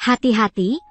Hati-hati,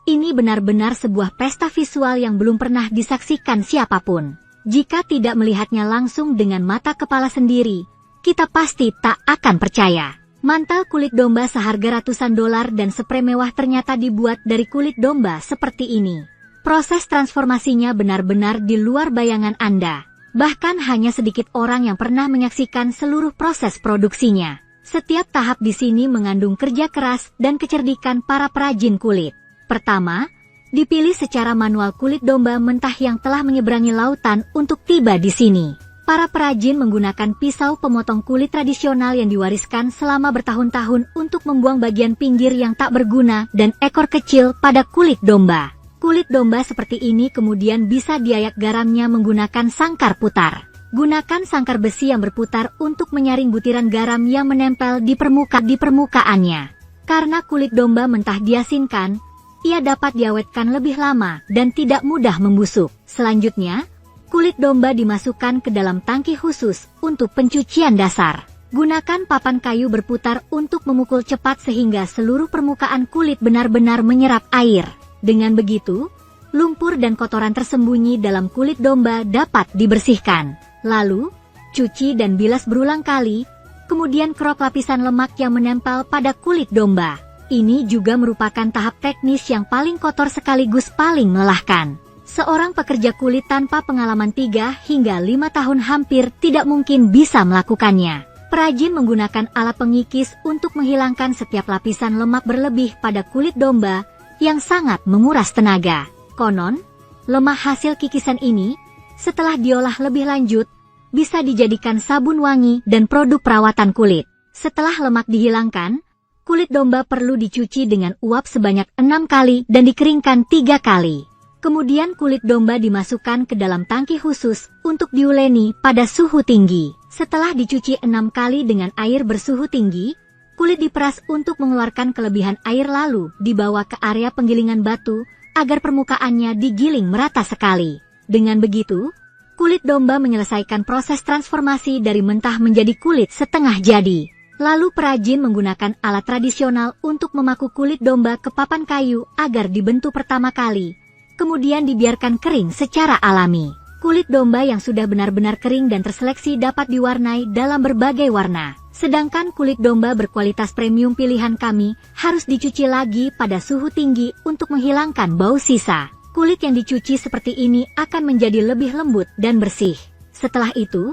ini benar-benar sebuah pesta visual yang belum pernah disaksikan siapapun. Jika tidak melihatnya langsung dengan mata kepala sendiri, kita pasti tak akan percaya. Mantel kulit domba seharga ratusan dolar dan sprei mewah ternyata dibuat dari kulit domba seperti ini. Proses transformasinya benar-benar di luar bayangan Anda. Bahkan hanya sedikit orang yang pernah menyaksikan seluruh proses produksinya. Setiap tahap di sini mengandung kerja keras dan kecerdikan para perajin kulit. Pertama, dipilih secara manual kulit domba mentah yang telah menyeberangi lautan untuk tiba di sini. Para perajin menggunakan pisau pemotong kulit tradisional yang diwariskan selama bertahun-tahun untuk membuang bagian pinggir yang tak berguna dan ekor kecil pada kulit domba. Kulit domba seperti ini kemudian bisa diayak garamnya menggunakan sangkar putar. Gunakan sangkar besi yang berputar untuk menyaring butiran garam yang menempel di permukaannya. Karena kulit domba mentah diasinkan, ia dapat diawetkan lebih lama dan tidak mudah membusuk. Selanjutnya, kulit domba dimasukkan ke dalam tangki khusus untuk pencucian dasar. Gunakan papan kayu berputar untuk memukul cepat sehingga seluruh permukaan kulit benar-benar menyerap air. Dengan begitu, lumpur dan kotoran tersembunyi dalam kulit domba dapat dibersihkan. Lalu, cuci dan bilas berulang kali, kemudian kerok lapisan lemak yang menempel pada kulit domba. Ini juga merupakan tahap teknis yang paling kotor sekaligus paling melelahkan. Seorang pekerja kulit tanpa pengalaman 3 hingga 5 tahun hampir tidak mungkin bisa melakukannya. Perajin menggunakan alat pengikis untuk menghilangkan setiap lapisan lemak berlebih pada kulit domba yang sangat menguras tenaga. Konon, lemak hasil kikisan ini, setelah diolah lebih lanjut, bisa dijadikan sabun wangi dan produk perawatan kulit. Setelah lemak dihilangkan, kulit domba perlu dicuci dengan uap sebanyak 6 kali dan dikeringkan 3 kali. Kemudian kulit domba dimasukkan ke dalam tangki khusus untuk diuleni pada suhu tinggi. Setelah dicuci 6 kali dengan air bersuhu tinggi, kulit diperas untuk mengeluarkan kelebihan air lalu dibawa ke area penggilingan batu agar permukaannya digiling merata sekali. Dengan begitu, kulit domba menyelesaikan proses transformasi dari mentah menjadi kulit setengah jadi. Lalu perajin menggunakan alat tradisional untuk memaku kulit domba ke papan kayu agar dibentuk pertama kali. Kemudian dibiarkan kering secara alami. Kulit domba yang sudah benar-benar kering dan terseleksi dapat diwarnai dalam berbagai warna. Sedangkan kulit domba berkualitas premium pilihan kami harus dicuci lagi pada suhu tinggi untuk menghilangkan bau sisa. Kulit yang dicuci seperti ini akan menjadi lebih lembut dan bersih. Setelah itu,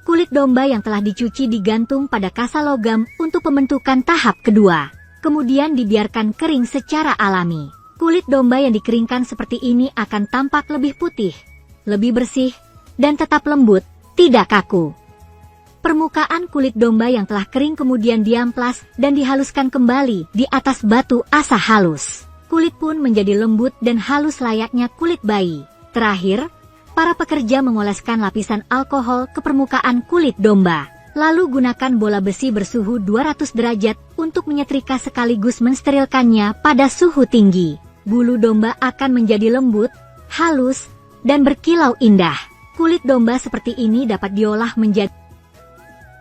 kulit domba yang telah dicuci digantung pada kasa logam untuk pembentukan tahap kedua. Kemudian dibiarkan kering secara alami. Kulit domba yang dikeringkan seperti ini akan tampak lebih putih, lebih bersih, dan tetap lembut, tidak kaku. Permukaan kulit domba yang telah kering kemudian diamplas dan dihaluskan kembali di atas batu asa halus. Kulit pun menjadi lembut dan halus layaknya kulit bayi. Terakhir, para pekerja mengoleskan lapisan alkohol ke permukaan kulit domba. Lalu gunakan bola besi bersuhu 200 derajat untuk menyetrika sekaligus mensterilkannya pada suhu tinggi. Bulu domba akan menjadi lembut, halus, dan berkilau indah. Kulit domba seperti ini dapat diolah menjadi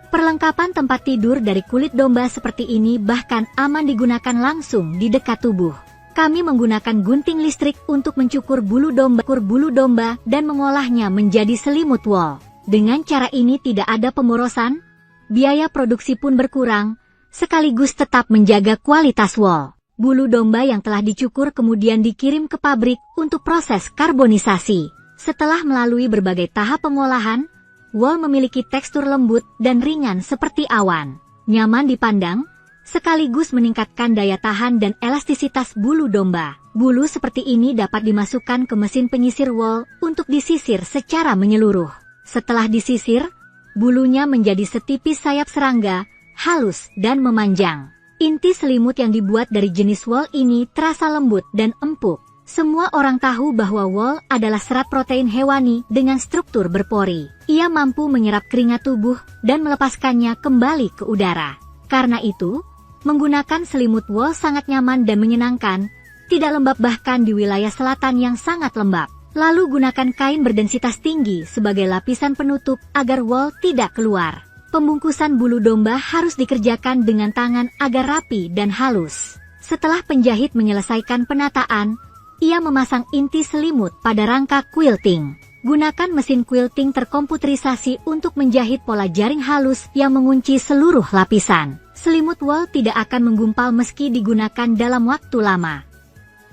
perlengkapan tempat tidur dari kulit domba seperti ini, bahkan aman digunakan langsung di dekat tubuh. Kami menggunakan gunting listrik untuk mencukur bulu domba dan mengolahnya menjadi selimut wol. Dengan cara ini tidak ada pemborosan, biaya produksi pun berkurang, sekaligus tetap menjaga kualitas wol. Bulu domba yang telah dicukur kemudian dikirim ke pabrik untuk proses karbonisasi. Setelah melalui berbagai tahap pengolahan, wol memiliki tekstur lembut dan ringan seperti awan. Nyaman dipandang, sekaligus meningkatkan daya tahan dan elastisitas bulu domba. Bulu seperti ini dapat dimasukkan ke mesin penyisir wol untuk disisir secara menyeluruh. Setelah disisir, bulunya menjadi setipis sayap serangga, halus dan memanjang. Inti selimut yang dibuat dari jenis wol ini terasa lembut dan empuk. Semua orang tahu bahwa wol adalah serat protein hewani dengan struktur berpori. Ia mampu menyerap keringat tubuh dan melepaskannya kembali ke udara. Karena itu, menggunakan selimut wol sangat nyaman dan menyenangkan, tidak lembab bahkan di wilayah selatan yang sangat lembab. Lalu gunakan kain berdensitas tinggi sebagai lapisan penutup agar wol tidak keluar. Pembungkusan bulu domba harus dikerjakan dengan tangan agar rapi dan halus. Setelah penjahit menyelesaikan penataan, ia memasang inti selimut pada rangka quilting. Gunakan mesin quilting terkomputerisasi untuk menjahit pola jaring halus yang mengunci seluruh lapisan. Selimut wol tidak akan menggumpal meski digunakan dalam waktu lama.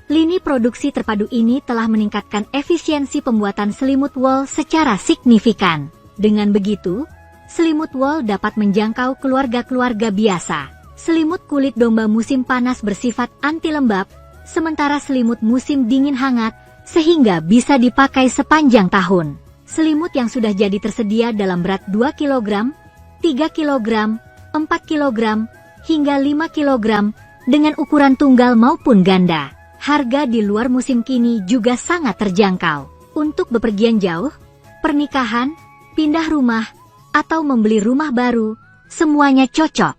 Lini produksi terpadu ini telah meningkatkan efisiensi pembuatan selimut wol secara signifikan. Dengan begitu, selimut wol dapat menjangkau keluarga-keluarga biasa. Selimut kulit domba musim panas bersifat anti lembab, sementara selimut musim dingin hangat, sehingga bisa dipakai sepanjang tahun. Selimut yang sudah jadi tersedia dalam berat 2 kg, 3 kg, 4 kg, hingga 5 kg, dengan ukuran tunggal maupun ganda. Harga di luar musim kini juga sangat terjangkau. Untuk bepergian jauh, pernikahan, pindah rumah, atau membeli rumah baru, semuanya cocok.